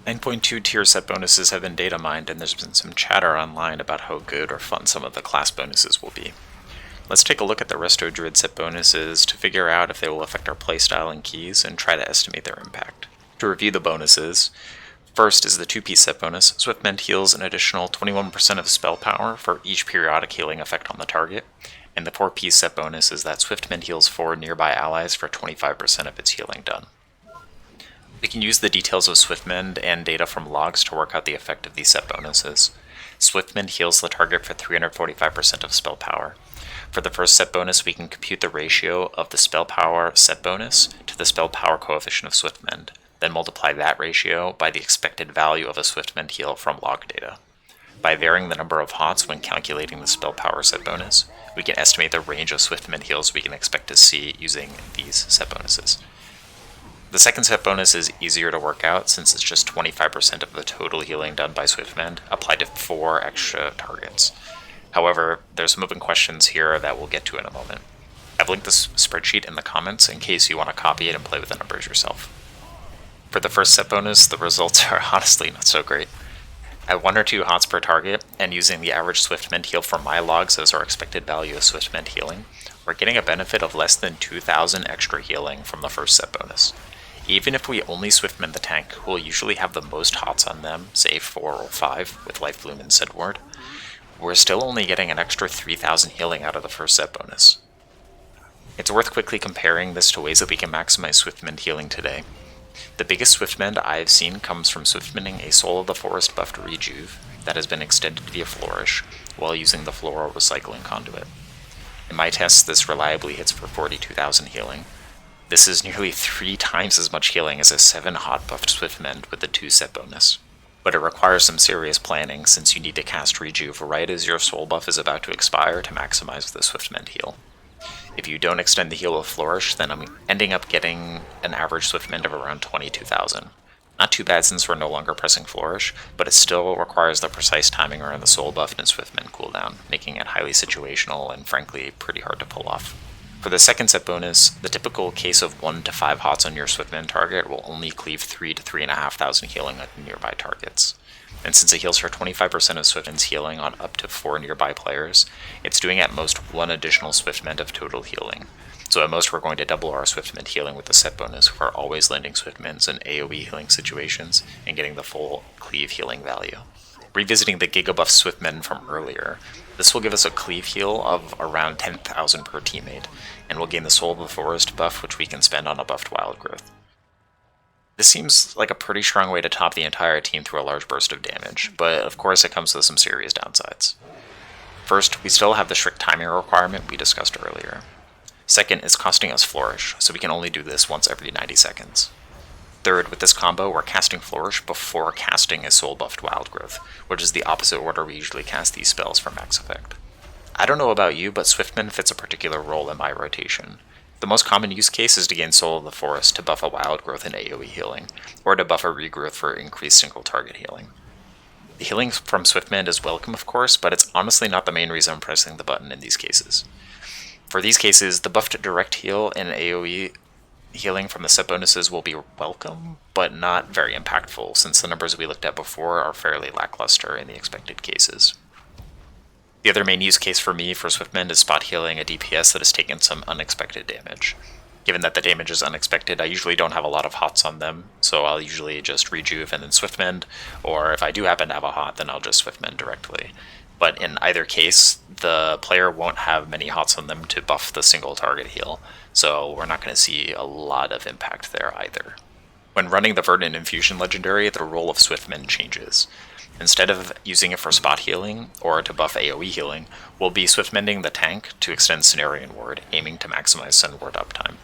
9.2 tier set bonuses have been data mined, and there's been some chatter online about how good or fun some of the class bonuses will be. Let's take a look at the Resto Druid set bonuses to figure out if they will affect our playstyle and keys and try to estimate their impact. To review the bonuses, first is the 2-piece set bonus. Swiftmend heals an additional 21% of spell power for each periodic healing effect on the target, and the 4-piece set bonus is that Swiftmend heals 4 nearby allies for 25% of its healing done. We can use the details of Swiftmend and data from logs to work out the effect of these set bonuses. Swiftmend heals the target for 345% of spell power. For the first set bonus, we can compute the ratio of the spell power set bonus to the spell power coefficient of Swiftmend, then multiply that ratio by the expected value of a Swiftmend heal from log data. By varying the number of HOTS when calculating the spell power set bonus, we can estimate the range of Swiftmend heals we can expect to see using these set bonuses. The second set bonus is easier to work out since it's just 25% of the total healing done by Swiftmend applied to 4 extra targets. However, there's some open questions here that we'll get to in a moment. I've linked this spreadsheet in the comments in case you want to copy it and play with the numbers yourself. For the first set bonus, the results are honestly not so great. At 1 or 2 HOTS per target, and using the average Swiftmend heal for my logs as our expected value of Swiftmend healing, we're getting a benefit of less than 2,000 extra healing from the first set bonus. Even if we only Swiftmend the tank, who will usually have the most HOTS on them, say 4 or 5 with Life Bloom and Sid Ward, we're still only getting an extra 3,000 healing out of the first set bonus. It's worth quickly comparing this to ways that we can maximize Swiftmend healing today. The biggest Swiftmend I've seen comes from Swiftmending a Soul of the Forest buffed Rejuve that has been extended via Flourish while using the Floral Recycling Conduit. In my tests, this reliably hits for 42,000 healing. This is nearly 3 times as much healing as a 7 hot buffed Swiftmend with the 2 set bonus. But it requires some serious planning since you need to cast Rejuve right as your soul buff is about to expire to maximize the Swiftmend heal. If you don't extend the heal with Flourish, then I'm ending up getting an average Swiftmend of around 22,000. Not too bad since we're no longer pressing Flourish, but it still requires the precise timing around the soul buff and Swiftmend cooldown, making it highly situational and frankly pretty hard to pull off. For the second set bonus, the typical case of 1 to 5 HOTS on your Swiftmend target will only cleave 3 to 3,500 healing on nearby targets. And since it heals for 25% of Swiftmend's healing on up to 4 nearby players, it's doing at most 1 additional Swiftmend of total healing. So at most we're going to double our Swiftmend healing with the set bonus if we're always landing Swiftmends in AoE healing situations and getting the full cleave healing value. Revisiting the Gigabuff Swiftmend from earlier, this will give us a cleave heal of around 10,000 per teammate, and we'll gain the Soul of the Forest buff, which we can spend on a buffed Wild Growth. This seems like a pretty strong way to top the entire team through a large burst of damage, but of course it comes with some serious downsides. First, we still have the strict timing requirement we discussed earlier. Second, it's costing us Flourish, so we can only do this once every 90 seconds. Third, with this combo, we're casting Flourish before casting a Soul Buffed Wild Growth, which is the opposite order we usually cast these spells for max effect. I don't know about you, but Swiftmend fits a particular role in my rotation. The most common use case is to gain Soul of the Forest to buff a Wild Growth in AoE healing, or to buff a Regrowth for increased single target healing. The healing from Swiftmend is welcome, of course, but it's honestly not the main reason I'm pressing the button in these cases. For these cases, the buffed direct heal and AoE healing from the set bonuses will be welcome, but not very impactful, since the numbers we looked at before are fairly lackluster in the expected cases. The other main use case for me for Swiftmend is spot healing a DPS that has taken some unexpected damage. Given that the damage is unexpected, I usually don't have a lot of HOTS on them, so I'll usually just Rejuve and then Swiftmend, or if I do happen to have a HOT, then I'll just Swiftmend directly. But in either case, the player won't have many HOTS on them to buff the single target heal, so we're not going to see a lot of impact there either. When running the Verdant Infusion legendary, the role of Swiftmend changes. Instead of using it for spot healing, or to buff AoE healing, we'll be Swiftmending the tank to extend Cenarian Ward, aiming to maximize Sun Ward uptime.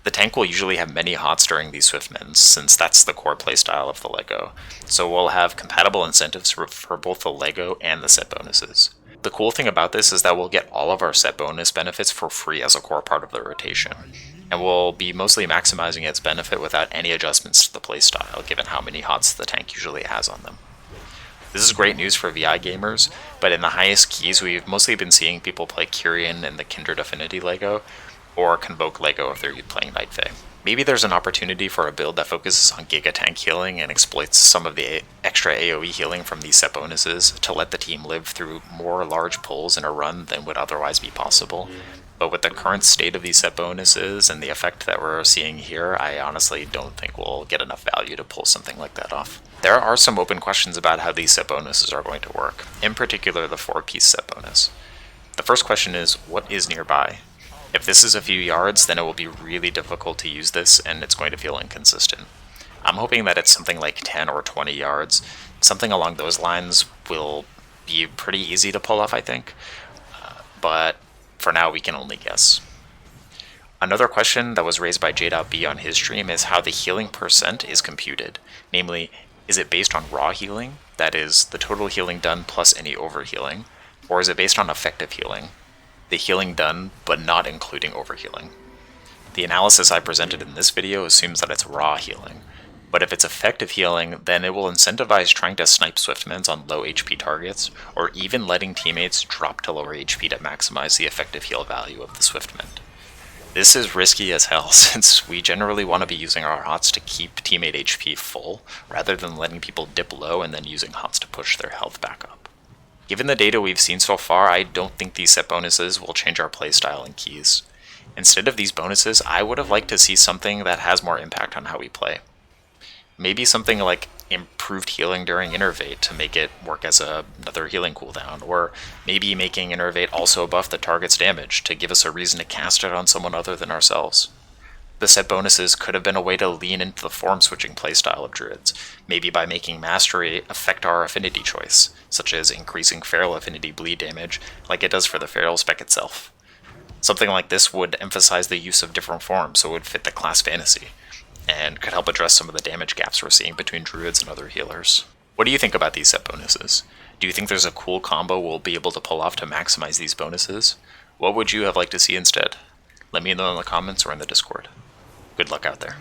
The tank will usually have many HOTS during these Swiftmends, since that's the core playstyle of the LEGO, so we'll have compatible incentives for both the LEGO and the set bonuses. The cool thing about this is that we'll get all of our set bonus benefits for free as a core part of the rotation, and we'll be mostly maximizing its benefit without any adjustments to the playstyle, given how many HOTS the tank usually has on them. This is great news for VI gamers, but in the highest keys we've mostly been seeing people play Kyrian in the Kindred Affinity LEGO, or Convoke LEGO if they're playing Night Fae. Maybe there's an opportunity for a build that focuses on Giga Tank healing and exploits some of the extra AoE healing from these set bonuses to let the team live through more large pulls in a run than would otherwise be possible. But with the current state of these set bonuses and the effect that we're seeing here, I honestly don't think we'll get enough value to pull something like that off. There are some open questions about how these set bonuses are going to work, in particular the 4-piece set bonus. The first question is, what is nearby? If this is a few yards, then it will be really difficult to use this and it's going to feel inconsistent. I'm hoping that it's something like 10 or 20 yards. Something along those lines will be pretty easy to pull off, I think. But for now, we can only guess. Another question that was raised by J.B on his stream is how the healing percent is computed. Namely, is it based on raw healing, that is, the total healing done plus any overhealing, or is it based on effective healing, the healing done but not including overhealing? The analysis I presented in this video assumes that it's raw healing, but if it's effective healing, then it will incentivize trying to snipe Swiftmans on low HP targets, or even letting teammates drop to lower HP to maximize the effective heal value of the Swiftman. This is risky as hell, since we generally want to be using our HOTS to keep teammate HP full, rather than letting people dip low and then using HOTS to push their health back up. Given the data we've seen so far, I don't think these set bonuses will change our playstyle and keys. Instead of these bonuses, I would have liked to see something that has more impact on how we play. Maybe something like improved healing during Innervate to make it work as another healing cooldown, or maybe making Innervate also buff the target's damage to give us a reason to cast it on someone other than ourselves. The set bonuses could have been a way to lean into the form switching playstyle of Druids, maybe by making Mastery affect our affinity choice, such as increasing Feral affinity bleed damage like it does for the Feral spec itself. Something like this would emphasize the use of different forms so it would fit the class fantasy, and could help address some of the damage gaps we're seeing between Druids and other healers. What do you think about these set bonuses? Do you think there's a cool combo we'll be able to pull off to maximize these bonuses? What would you have liked to see instead? Let me know in the comments or in the Discord. Good luck out there.